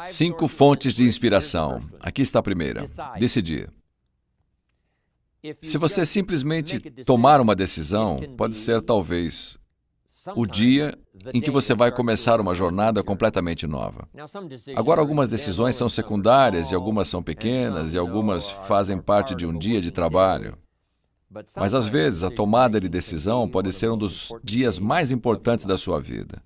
5 fontes de inspiração. Aqui está a primeira. Decidir. Se você simplesmente tomar uma decisão, pode ser talvez o dia em que você vai começar uma jornada completamente nova. Agora, algumas decisões são secundárias, e algumas são pequenas, e algumas fazem parte de um dia de trabalho. Mas, às vezes, a tomada de decisão pode ser um dos dias mais importantes da sua vida.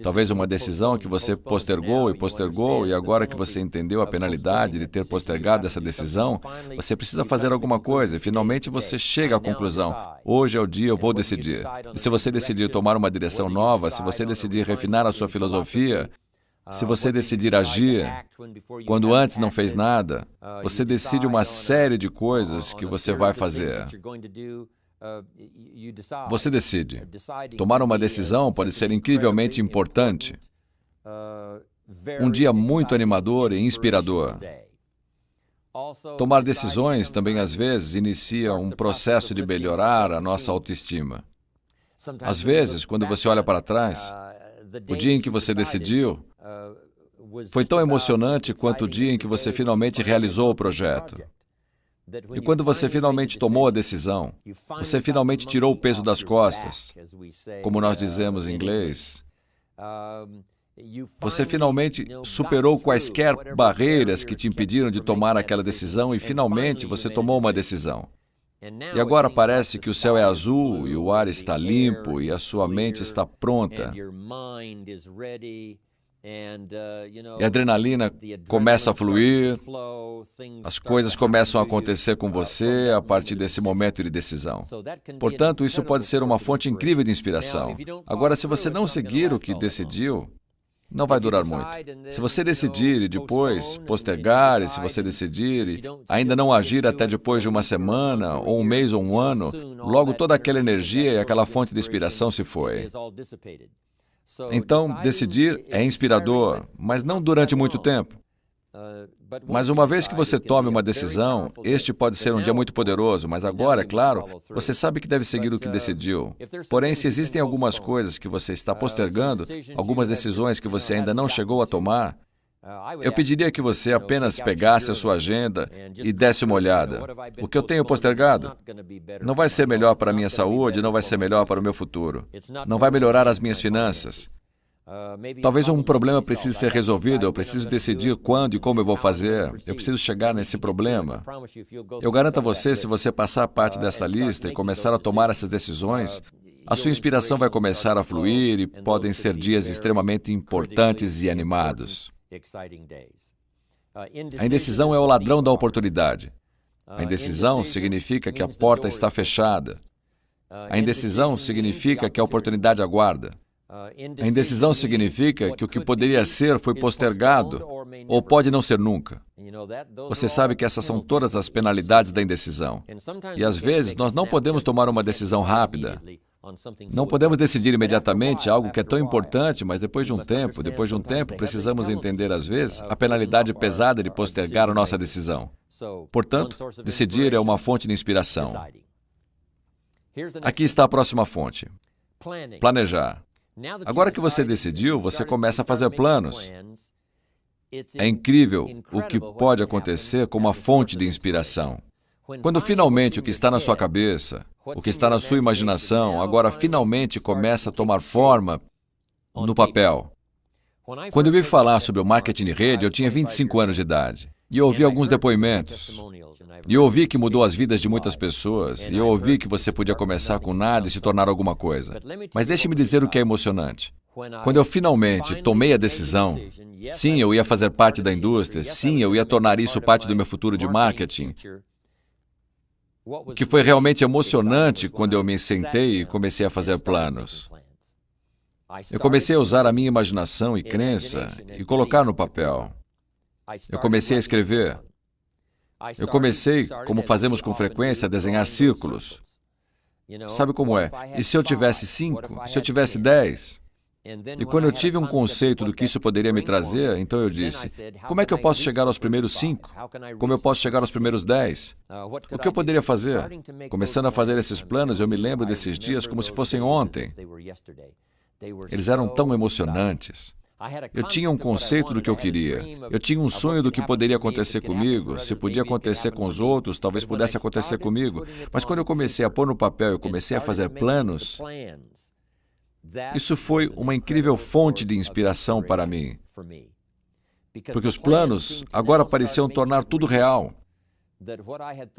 Talvez uma decisão que você postergou, e agora que você entendeu a penalidade de ter postergado essa decisão, você precisa fazer alguma coisa, e finalmente você chega à conclusão, hoje é o dia, eu vou decidir. E se você decidir tomar uma direção nova, se você decidir refinar a sua filosofia, se você decidir agir, quando antes não fez nada, você decide uma série de coisas que você vai fazer. Você decide. Tomar uma decisão pode ser incrivelmente importante. Um dia muito animador e inspirador. Tomar decisões também, às vezes, inicia um processo de melhorar a nossa autoestima. Às vezes, quando você olha para trás, o dia em que você decidiu foi tão emocionante quanto o dia em que você finalmente realizou o projeto. E quando você finalmente tomou a decisão, você finalmente tirou o peso das costas, como nós dizemos em inglês, você finalmente superou quaisquer barreiras que te impediram de tomar aquela decisão e finalmente você tomou uma decisão. E agora parece que o céu é azul e o ar está limpo e a sua mente está pronta. E a adrenalina começa a fluir, as coisas começam a acontecer com você a partir desse momento de decisão. Portanto, isso pode ser uma fonte incrível de inspiração. Agora, se você não seguir o que decidiu, não vai durar muito. Se você decidir e depois postergar, e se você decidir e ainda não agir até depois de uma semana, ou um mês ou um ano, logo toda aquela energia e aquela fonte de inspiração se foi. Então, decidir é inspirador, mas não durante muito tempo. Mas uma vez que você tome uma decisão, este pode ser um dia muito poderoso, mas agora, é claro, você sabe que deve seguir o que decidiu. Porém, se existem algumas coisas que você está postergando, algumas decisões que você ainda não chegou a tomar, eu pediria que você apenas pegasse a sua agenda e desse uma olhada. O que eu tenho postergado? Não vai ser melhor para a minha saúde, não vai ser melhor para o meu futuro. Não vai melhorar as minhas finanças. Talvez um problema precise ser resolvido, eu preciso decidir quando e como eu vou fazer. Eu preciso chegar nesse problema. Eu garanto a você, se você passar parte dessa lista e começar a tomar essas decisões, a sua inspiração vai começar a fluir e podem ser dias extremamente importantes e animados. A indecisão é o ladrão da oportunidade. A indecisão significa que a porta está fechada. A indecisão significa que a oportunidade aguarda. A indecisão significa que o que poderia ser foi postergado, ou pode não ser nunca. Você sabe que essas são todas as penalidades da indecisão. E às vezes nós não podemos tomar uma decisão rápida. Não podemos decidir imediatamente algo que é tão importante, mas depois de um tempo, precisamos entender, às vezes, a penalidade pesada de postergar a nossa decisão. Portanto, decidir é uma fonte de inspiração. Aqui está a próxima fonte. Planejar. Agora que você decidiu, você começa a fazer planos. É incrível o que pode acontecer com uma fonte de inspiração. Quando finalmente o que está na sua cabeça, o que está na sua imaginação, agora finalmente começa a tomar forma no papel. Quando eu vi falar sobre o marketing de rede, eu tinha 25 anos de idade. E eu ouvi alguns depoimentos. E eu ouvi que mudou as vidas de muitas pessoas. E eu ouvi que você podia começar com nada e se tornar alguma coisa. Mas deixe-me dizer o que é emocionante. Quando eu finalmente tomei a decisão, sim, eu ia fazer parte da indústria, sim, eu ia tornar isso parte do meu futuro de marketing. O que foi realmente emocionante quando eu me sentei e comecei a fazer planos. Eu comecei a usar a minha imaginação e crença e colocar no papel. Eu comecei a escrever. Eu comecei, como fazemos com frequência, a desenhar círculos. Sabe como é? E se eu tivesse 5? Se eu tivesse 10? E quando eu tive um conceito do que isso poderia me trazer, então eu disse, como é que eu posso chegar aos primeiros 5? Como eu posso chegar aos primeiros 10? O que eu poderia fazer? Começando a fazer esses planos, eu me lembro desses dias como se fossem ontem. Eles eram tão emocionantes. Eu tinha um conceito do que eu queria. Eu tinha um sonho do que poderia acontecer comigo. Se podia acontecer com os outros, talvez pudesse acontecer comigo. Mas quando eu comecei a pôr no papel, eu comecei a fazer planos, isso foi uma incrível fonte de inspiração para mim. Porque os planos agora pareciam tornar tudo real.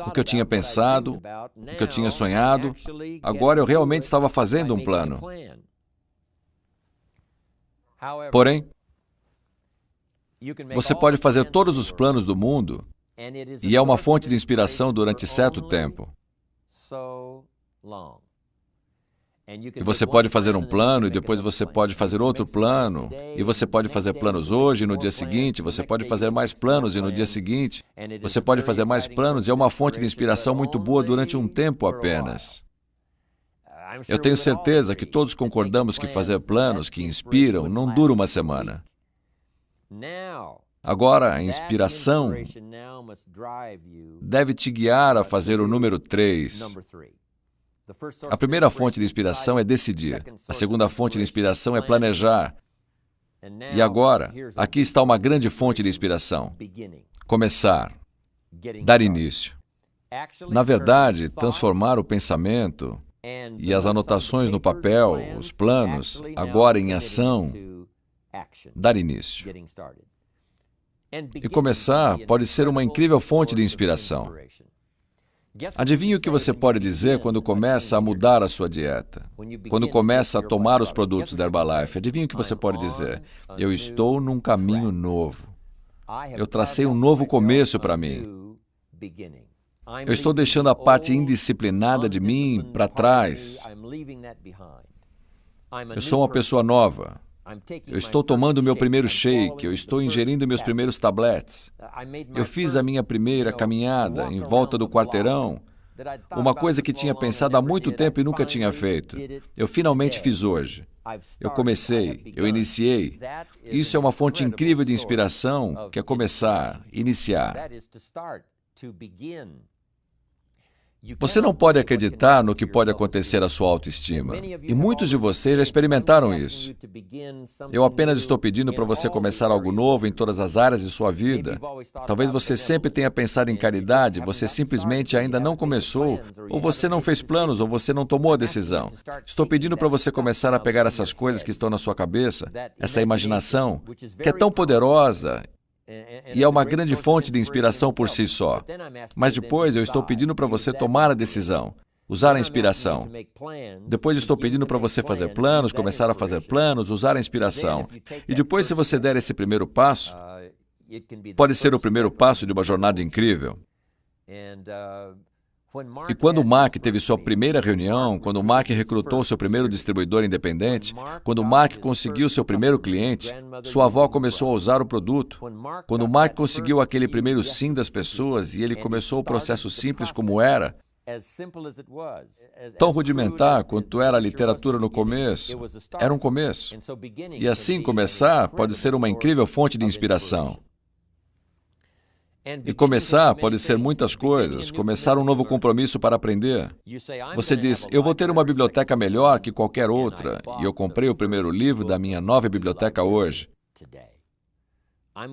O que eu tinha pensado, o que eu tinha sonhado, agora eu realmente estava fazendo um plano. Porém, você pode fazer todos os planos do mundo e é uma fonte de inspiração durante certo tempo. E você pode fazer um plano, e depois você pode fazer outro plano, e você pode fazer planos hoje, e no dia seguinte, você pode fazer mais planos, e no dia seguinte, você pode fazer mais planos, e é uma fonte de inspiração muito boa durante um tempo apenas. Eu tenho certeza que todos concordamos que fazer planos que inspiram não dura uma semana. Agora, a inspiração deve te guiar a fazer o número 3. A primeira fonte de inspiração é decidir. A segunda fonte de inspiração é planejar. E agora, aqui está uma grande fonte de inspiração. Começar. Dar início. Na verdade, transformar o pensamento e as anotações no papel, os planos, agora em ação, dar início. E começar pode ser uma incrível fonte de inspiração. Adivinhe o que você pode dizer quando começa a mudar a sua dieta? Quando começa a tomar os produtos da Herbalife, adivinhe o que você pode dizer? Eu estou num caminho novo. Eu tracei um novo começo para mim. Eu estou deixando a parte indisciplinada de mim para trás. Eu sou uma pessoa nova. Eu estou tomando o meu primeiro shake, eu estou ingerindo meus primeiros tabletes. Eu fiz a minha primeira caminhada em volta do quarteirão, uma coisa que tinha pensado há muito tempo e nunca tinha feito. Eu finalmente fiz hoje. Eu comecei, eu iniciei. Isso é uma fonte incrível de inspiração, que é começar, iniciar. Você não pode acreditar no que pode acontecer à sua autoestima. E muitos de vocês já experimentaram isso. Eu apenas estou pedindo para você começar algo novo em todas as áreas de sua vida. Talvez você sempre tenha pensado em caridade, você simplesmente ainda não começou, ou você não fez planos, ou você não tomou a decisão. Estou pedindo para você começar a pegar essas coisas que estão na sua cabeça, essa imaginação, que é tão poderosa, e é uma grande fonte de inspiração por si só. Mas depois eu estou pedindo para você tomar a decisão, usar a inspiração. Depois estou pedindo para você fazer planos, começar a fazer planos, usar a inspiração. E depois, se você der esse primeiro passo, pode ser o primeiro passo de uma jornada incrível. E quando o Mark teve sua primeira reunião, quando o Mark recrutou seu primeiro distribuidor independente, quando o Mark conseguiu seu primeiro cliente, sua avó começou a usar o produto. Quando o Mark conseguiu aquele primeiro sim das pessoas e ele começou o processo simples como era, tão rudimentar quanto era a literatura no começo, era um começo. E assim começar pode ser uma incrível fonte de inspiração. E começar pode ser muitas coisas, começar um novo compromisso para aprender. Você diz, eu vou ter uma biblioteca melhor que qualquer outra, e eu comprei o primeiro livro da minha nova biblioteca hoje.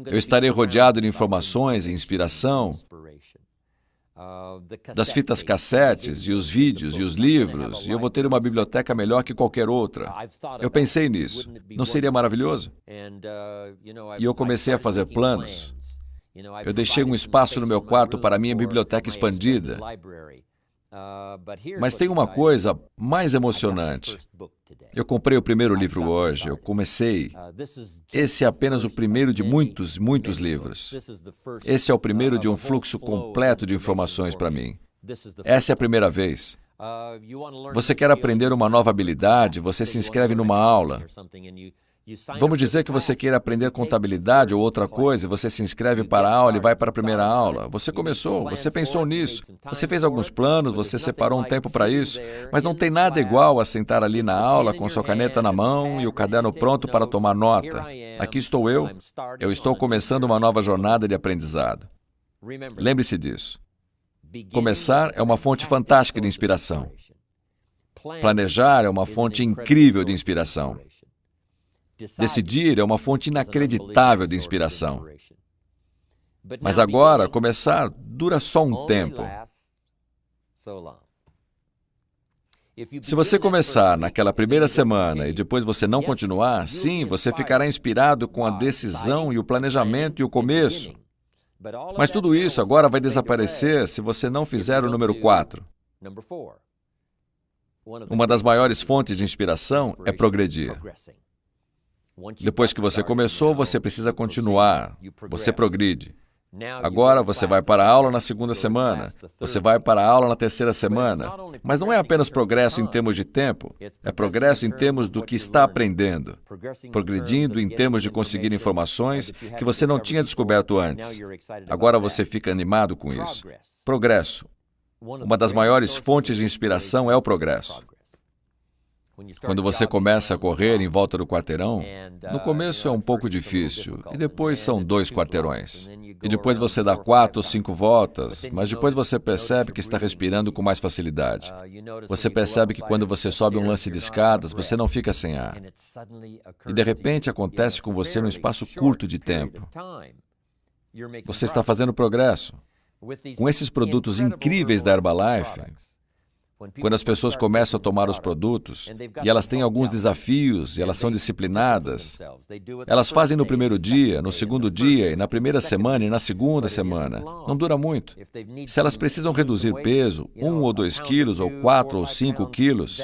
Eu estarei rodeado de informações e inspiração, das fitas cassetes e os vídeos e os livros, e eu vou ter uma biblioteca melhor que qualquer outra. Eu pensei nisso. Não seria maravilhoso? E eu comecei a fazer planos. Eu deixei um espaço no meu quarto para a minha biblioteca expandida. Mas tem uma coisa mais emocionante. Eu comprei o primeiro livro hoje, eu comecei. Esse é apenas o primeiro de muitos, muitos livros. Esse é o primeiro de um fluxo completo de informações para mim. Essa é a primeira vez. Você quer aprender uma nova habilidade, você se inscreve numa aula. Vamos dizer que você queira aprender contabilidade ou outra coisa, e você se inscreve para a aula e vai para a primeira aula. Você começou, você pensou nisso, você fez alguns planos, você separou um tempo para isso, mas não tem nada igual a sentar ali na aula com sua caneta na mão e o caderno pronto para tomar nota. Aqui estou eu estou começando uma nova jornada de aprendizado. Lembre-se disso. Começar é uma fonte fantástica de inspiração. Planejar é uma fonte incrível de inspiração. Decidir é uma fonte inacreditável de inspiração. Mas agora, começar dura só um tempo. Se você começar naquela primeira semana e depois você não continuar, sim, você ficará inspirado com a decisão e o planejamento e o começo. Mas tudo isso agora vai desaparecer se você não fizer o número 4. Uma das maiores fontes de inspiração é progredir. Depois que você começou, você precisa continuar. Você progride. Agora você vai para a aula na segunda semana, você vai para a aula na terceira semana, mas não é apenas progresso em termos de tempo, é progresso em termos do que está aprendendo, progredindo em termos de conseguir informações que você não tinha descoberto antes. Agora você fica animado com isso. Progresso. Uma das maiores fontes de inspiração é o progresso. Quando você começa a correr em volta do quarteirão, no começo é um pouco difícil, e depois são 2 quarteirões. E depois você dá 4 ou 5 voltas, mas depois você percebe que está respirando com mais facilidade. Você percebe que quando você sobe um lance de escadas, você não fica sem ar. E de repente acontece com você num espaço curto de tempo. Você está fazendo progresso. Com esses produtos incríveis da Herbalife, quando as pessoas começam a tomar os produtos, e elas têm alguns desafios, e elas são disciplinadas, elas fazem no primeiro dia, no segundo dia, e na primeira semana, e na segunda semana. Não dura muito. Se elas precisam reduzir peso, 1 ou 2 quilos, ou 4 ou 5 quilos,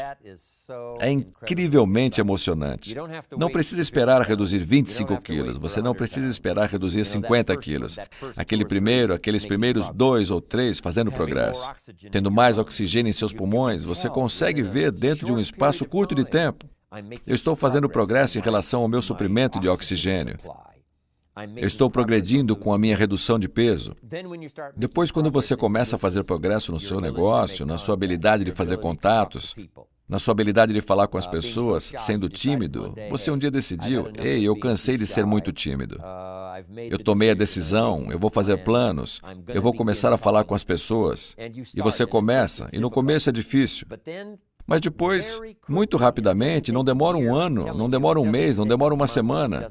é incrivelmente emocionante. Não precisa esperar reduzir 25 quilos, você não precisa esperar reduzir 50 quilos. Aqueles primeiros 2 ou 3 fazendo progresso. Tendo mais oxigênio em seus pulmões, você consegue ver dentro de um espaço curto de tempo. Eu estou fazendo progresso em relação ao meu suprimento de oxigênio. Eu estou progredindo com a minha redução de peso. Depois, quando você começa a fazer progresso no seu negócio, na sua habilidade de fazer contatos, na sua habilidade de falar com as pessoas, sendo tímido, você um dia decidiu, ei, eu cansei de ser muito tímido. Eu tomei a decisão, eu vou fazer planos, eu vou começar a falar com as pessoas. E você começa, e no começo é difícil. Mas depois, muito rapidamente, não demora um ano, não demora um mês, não demora uma semana.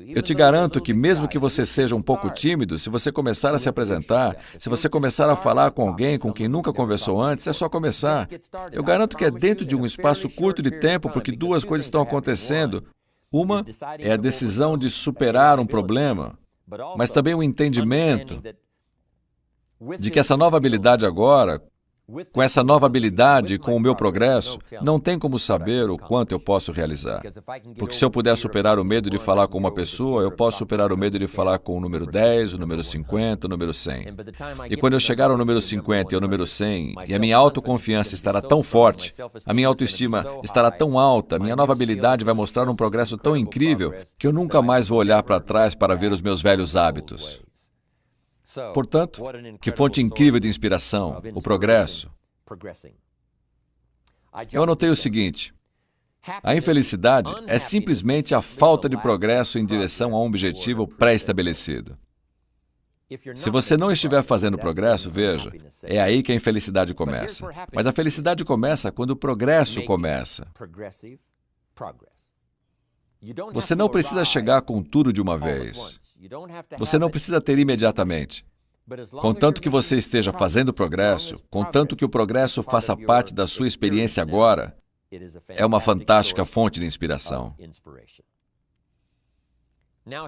Eu te garanto que mesmo que você seja um pouco tímido, se você começar a se apresentar, se você começar a falar com alguém com quem nunca conversou antes, é só começar. Eu garanto que é dentro de um espaço curto de tempo, porque 2 coisas estão acontecendo. Uma é a decisão de superar um problema, mas também o entendimento de que essa nova habilidade agora, com essa nova habilidade, com o meu progresso, não tem como saber o quanto eu posso realizar. Porque se eu puder superar o medo de falar com uma pessoa, eu posso superar o medo de falar com o número 10, o número 50, o número 100. E quando eu chegar ao número 50 e ao número 100, e a minha autoconfiança estará tão forte, a minha autoestima estará tão alta, minha nova habilidade vai mostrar um progresso tão incrível que eu nunca mais vou olhar para trás para ver os meus velhos hábitos. Portanto, que fonte incrível de inspiração, o progresso. Eu anotei o seguinte: a infelicidade é simplesmente a falta de progresso em direção a um objetivo pré-estabelecido. Se você não estiver fazendo progresso, veja, é aí que a infelicidade começa. Mas a felicidade começa quando o progresso começa. Você não precisa chegar com tudo de uma vez. Você não precisa ter imediatamente. Contanto que você esteja fazendo progresso, contanto que o progresso faça parte da sua experiência agora, é uma fantástica fonte de inspiração.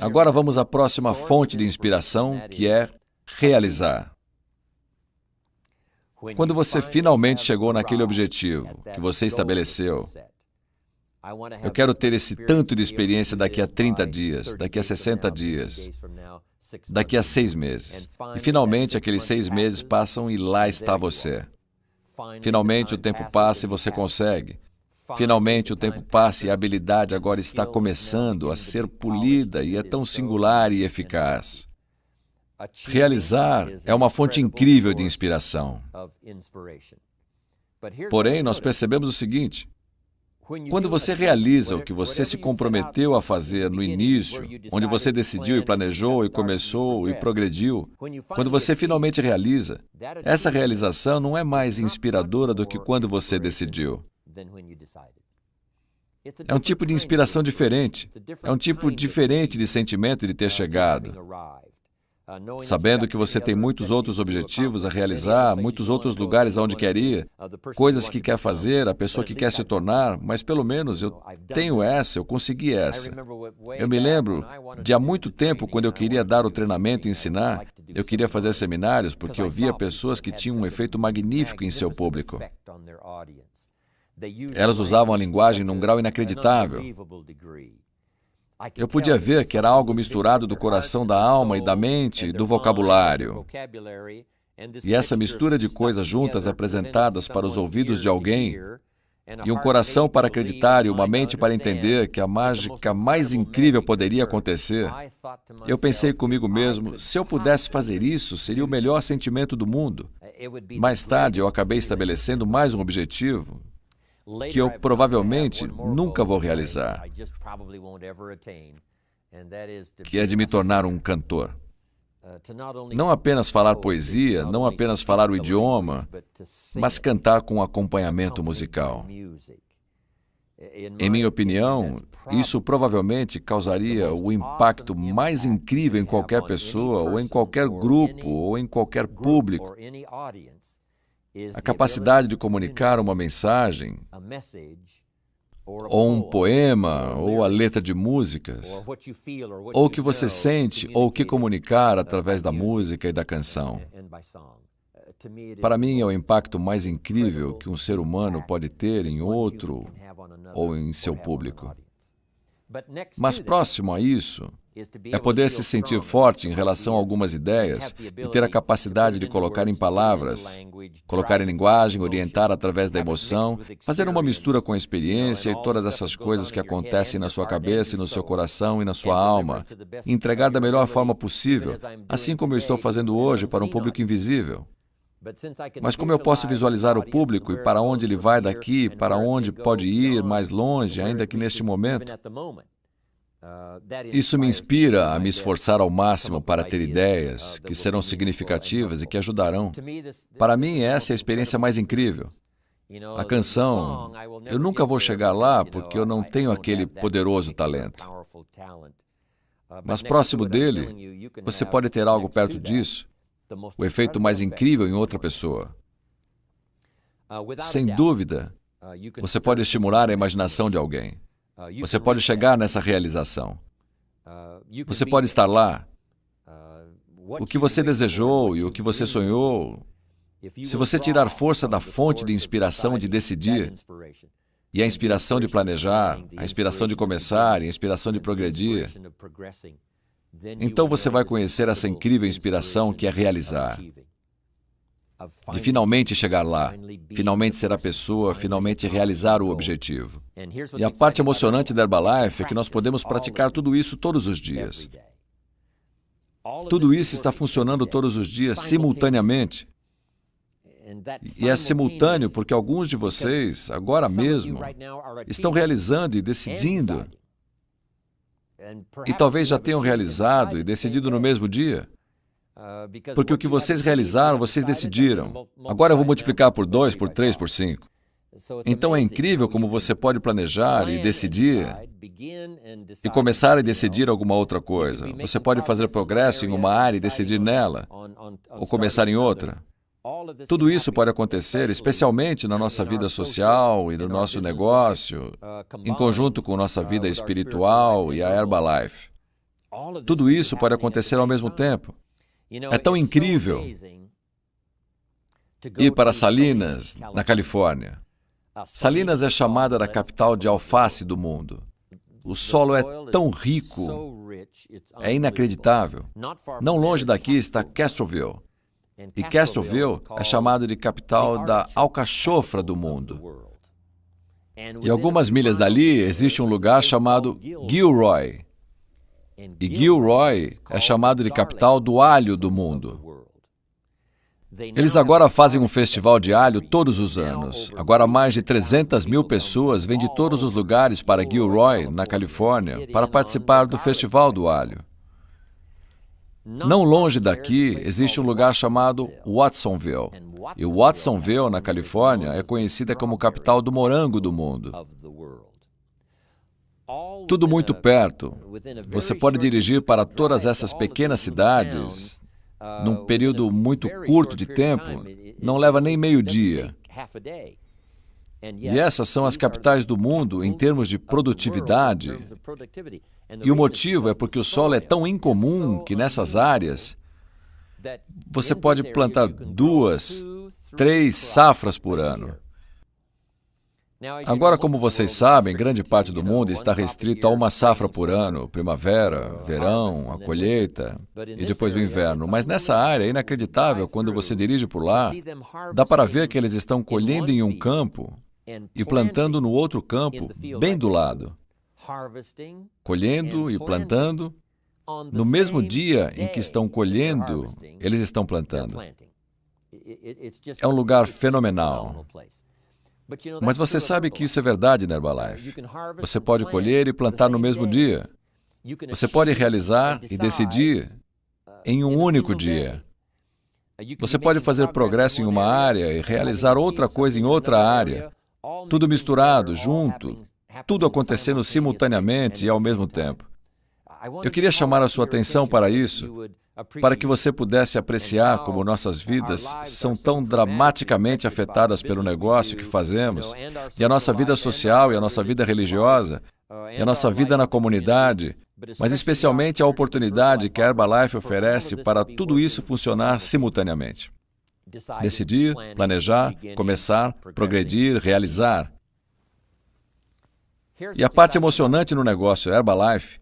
Agora vamos à próxima fonte de inspiração, que é realizar. Quando você finalmente chegou naquele objetivo que você estabeleceu, eu quero ter esse tanto de experiência daqui a 30 dias, daqui a 60 dias, daqui a 6 meses. E finalmente aqueles 6 meses passam e lá está você. Finalmente o tempo passa e você consegue. Finalmente o tempo passa e a habilidade agora está começando a ser polida e é tão singular e eficaz. Realizar é uma fonte incrível de inspiração. Porém, nós percebemos o seguinte: quando você realiza o que você se comprometeu a fazer no início, onde você decidiu e planejou e começou e progrediu, quando você finalmente realiza, essa realização não é mais inspiradora do que quando você decidiu. É um tipo de inspiração diferente. É um tipo diferente de sentimento de ter chegado. Sabendo que você tem muitos outros objetivos a realizar, muitos outros lugares aonde quer ir, coisas que quer fazer, a pessoa que quer se tornar, mas pelo menos eu tenho essa, eu consegui essa. Eu me lembro de há muito tempo, quando eu queria dar o treinamento e ensinar, eu queria fazer seminários porque eu via pessoas que tinham um efeito magnífico em seu público. Elas usavam a linguagem num grau inacreditável. Eu podia ver que era algo misturado do coração, da alma e da mente, do vocabulário. E essa mistura de coisas juntas apresentadas para os ouvidos de alguém, e um coração para acreditar e uma mente para entender que a mágica mais incrível poderia acontecer, eu pensei comigo mesmo, se eu pudesse fazer isso, seria o melhor sentimento do mundo. Mais tarde, eu acabei estabelecendo mais um objetivo, que eu provavelmente nunca vou realizar, que é de me tornar um cantor. Não apenas falar poesia, não apenas falar o idioma, mas cantar com acompanhamento musical. Em minha opinião, isso provavelmente causaria o impacto mais incrível em qualquer pessoa, ou em qualquer grupo, ou em qualquer público. A capacidade de comunicar uma mensagem, ou um poema, ou a letra de músicas, ou o que você sente, ou o que comunicar através da música e da canção. Para mim, é o impacto mais incrível que um ser humano pode ter em outro ou em seu público. Mas próximo a isso, é poder se sentir forte em relação a algumas ideias e ter a capacidade de colocar em palavras, colocar em linguagem, orientar através da emoção, fazer uma mistura com a experiência e todas essas coisas que acontecem na sua cabeça e no seu coração e na sua alma, e entregar da melhor forma possível, assim como eu estou fazendo hoje para um público invisível. Mas como eu posso visualizar o público e para onde ele vai daqui, para onde pode ir mais longe, ainda que neste momento? Isso me inspira a me esforçar ao máximo para ter ideias que serão significativas e que ajudarão. Para mim, essa é a experiência mais incrível. A canção, eu nunca vou chegar lá porque eu não tenho aquele poderoso talento. Mas próximo dele, você pode ter algo perto disso, o efeito mais incrível em outra pessoa. Sem dúvida, você pode estimular a imaginação de alguém. Você pode chegar nessa realização. Você pode estar lá. O que você desejou e o que você sonhou, se você tirar força da fonte de inspiração de decidir, e a inspiração de planejar, a inspiração de começar e a inspiração de progredir, então você vai conhecer essa incrível inspiração que é realizar. De finalmente chegar lá, finalmente ser a pessoa, finalmente realizar o objetivo. E a parte emocionante da Herbalife é que nós podemos praticar tudo isso todos os dias. Tudo isso está funcionando todos os dias, simultaneamente. E é simultâneo porque alguns de vocês, agora mesmo, estão realizando e decidindo. E talvez já tenham realizado e decidido no mesmo dia. Porque o que vocês realizaram, vocês decidiram. Agora eu vou multiplicar por 2, por 3, por 5. Então é incrível como você pode planejar e decidir, e começar a decidir alguma outra coisa. Você pode fazer progresso em uma área e decidir nela, ou começar em outra. Tudo isso pode acontecer, especialmente na nossa vida social e no nosso negócio, em conjunto com nossa vida espiritual e a Herbalife. Tudo isso pode acontecer ao mesmo tempo. É tão incrível ir para Salinas, na Califórnia. Salinas é chamada da capital de alface do mundo. O solo é tão rico, é inacreditável. Não longe daqui está Castroville. E Castroville é chamado de capital da alcachofra do mundo. E algumas milhas dali existe um lugar chamado Gilroy. E Gilroy é chamado de capital do alho do mundo. Eles agora fazem um festival de alho todos os anos. Agora mais de 300 mil pessoas vêm de todos os lugares para Gilroy, na Califórnia, para participar do Festival do Alho. Não longe daqui existe um lugar chamado Watsonville. E Watsonville, na Califórnia, é conhecida como capital do morango do mundo. Tudo muito perto. Você pode dirigir para todas essas pequenas cidades num período muito curto de tempo, não leva nem meio-dia. E essas são as capitais do mundo em termos de produtividade. E o motivo é porque o solo é tão incomum que nessas áreas você pode plantar 2, 3 safras por ano. Agora, como vocês sabem, grande parte do mundo está restrito a uma safra por ano, primavera, verão, a colheita e depois o inverno. Mas nessa área é inacreditável, quando você dirige por lá, dá para ver que eles estão colhendo em um campo e plantando no outro campo, bem do lado. Colhendo e plantando, no mesmo dia em que estão colhendo, eles estão plantando. É um lugar fenomenal. Mas você sabe que isso é verdade na Herbalife. Você pode colher e plantar no mesmo dia. Você pode realizar e decidir em um único dia. Você pode fazer progresso em uma área e realizar outra coisa em outra área. Tudo misturado, junto, tudo acontecendo simultaneamente e ao mesmo tempo. Eu queria chamar a sua atenção para isso, para que você pudesse apreciar como nossas vidas são tão dramaticamente afetadas pelo negócio que fazemos, e a nossa vida social, e a nossa vida religiosa, e a nossa vida na comunidade, mas especialmente a oportunidade que a Herbalife oferece para tudo isso funcionar simultaneamente. Decidir, planejar, começar, progredir, realizar. E a parte emocionante no negócio Herbalife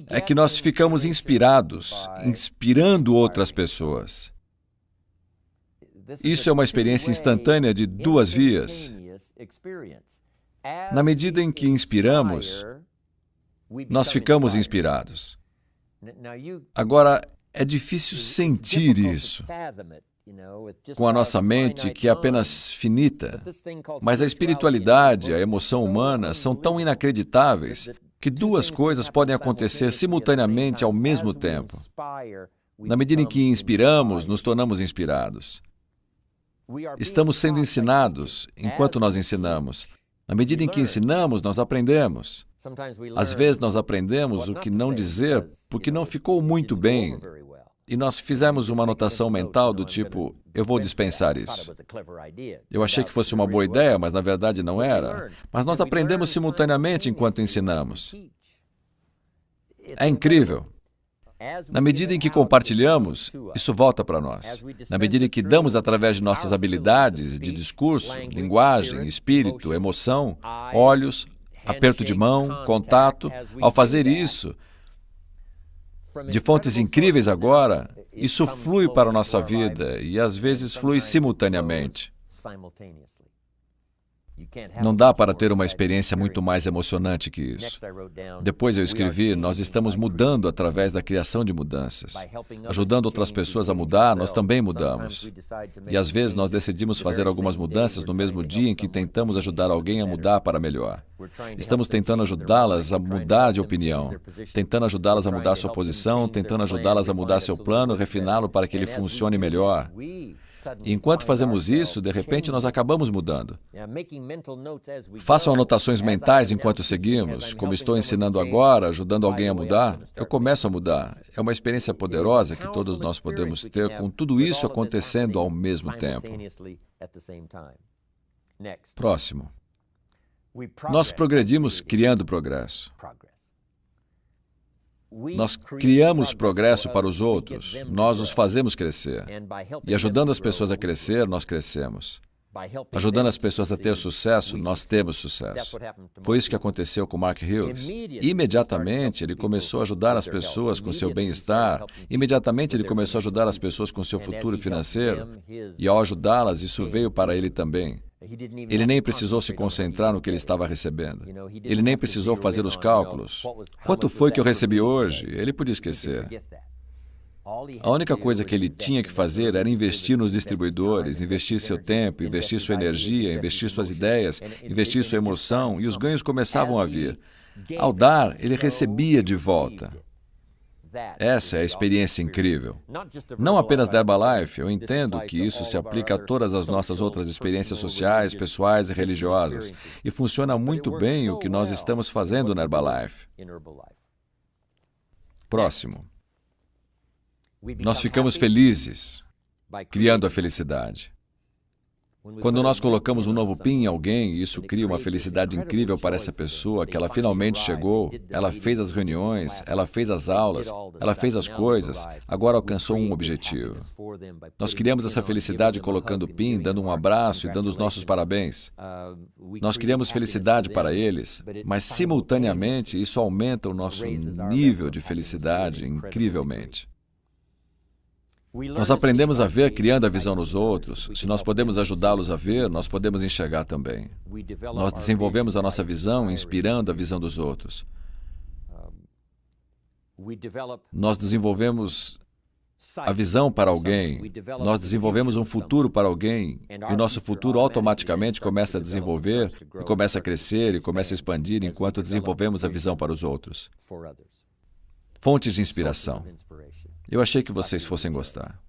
é que nós ficamos inspirados, inspirando outras pessoas. Isso é uma experiência instantânea de 2 vias. Na medida em que inspiramos, nós ficamos inspirados. Agora, é difícil sentir isso com a nossa mente, que é apenas finita. Mas a espiritualidade, a emoção humana são tão inacreditáveis que 2 coisas podem acontecer simultaneamente ao mesmo tempo. Na medida em que inspiramos, nos tornamos inspirados. Estamos sendo ensinados enquanto nós ensinamos. Na medida em que ensinamos, nós aprendemos. Às vezes nós aprendemos o que não dizer porque não ficou muito bem. E nós fizemos uma anotação mental do tipo, eu vou dispensar isso. Eu achei que fosse uma boa ideia, mas na verdade não era. Mas nós aprendemos simultaneamente enquanto ensinamos. É incrível. Na medida em que compartilhamos, isso volta para nós. Na medida em que damos através de nossas habilidades de discurso, linguagem, espírito, emoção, olhos, aperto de mão, contato, ao fazer isso, de fontes incríveis agora, isso flui para a nossa vida e às vezes flui simultaneamente. Não dá para ter uma experiência muito mais emocionante que isso. Depois eu escrevi, nós estamos mudando através da criação de mudanças. Ajudando outras pessoas a mudar, nós também mudamos. E às vezes nós decidimos fazer algumas mudanças no mesmo dia em que tentamos ajudar alguém a mudar para melhor. Estamos tentando ajudá-las a mudar de opinião, tentando ajudá-las a mudar sua posição, tentando ajudá-las a mudar seu plano, refiná-lo para que ele funcione melhor. E enquanto fazemos isso, de repente nós acabamos mudando. Façam anotações mentais enquanto seguimos. Como estou ensinando agora, ajudando alguém a mudar, eu começo a mudar. É uma experiência poderosa que todos nós podemos ter com tudo isso acontecendo ao mesmo tempo. Próximo. Nós progredimos criando progresso. Nós criamos progresso para os outros, nós os fazemos crescer. E ajudando as pessoas a crescer, nós crescemos. Ajudando as pessoas a ter sucesso, nós temos sucesso. Foi isso que aconteceu com Mark Hughes. Imediatamente, ele começou a ajudar as pessoas com seu bem-estar. Imediatamente, ele começou a ajudar as pessoas com seu futuro financeiro. E ao ajudá-las, isso veio para ele também. Ele nem precisou se concentrar no que ele estava recebendo. Ele nem precisou fazer os cálculos. Quanto foi que eu recebi hoje? Ele podia esquecer. A única coisa que ele tinha que fazer era investir nos distribuidores, investir seu tempo, investir sua energia, investir suas ideias, investir sua emoção, e os ganhos começavam a vir. Ao dar, ele recebia de volta. Essa é a experiência incrível. Não apenas da Herbalife, eu entendo que isso se aplica a todas as nossas outras experiências sociais, pessoais e religiosas. E funciona muito bem o que nós estamos fazendo na Herbalife. Próximo. Nós ficamos felizes criando a felicidade. Quando nós colocamos um novo PIN em alguém, isso cria uma felicidade incrível para essa pessoa, que ela finalmente chegou, ela fez as reuniões, ela fez as aulas, ela fez as coisas, agora alcançou um objetivo. Nós criamos essa felicidade colocando o PIN, dando um abraço e dando os nossos parabéns. Nós criamos felicidade para eles, mas simultaneamente isso aumenta o nosso nível de felicidade incrivelmente. Nós aprendemos a ver criando a visão nos outros. Se nós podemos ajudá-los a ver, nós podemos enxergar também. Nós desenvolvemos a nossa visão inspirando a visão dos outros. Nós desenvolvemos a visão para alguém. Nós desenvolvemos um futuro para alguém e o nosso futuro automaticamente começa a desenvolver e começa a crescer e começa a expandir enquanto desenvolvemos a visão para os outros. Fontes de inspiração. Eu achei que vocês fossem gostar.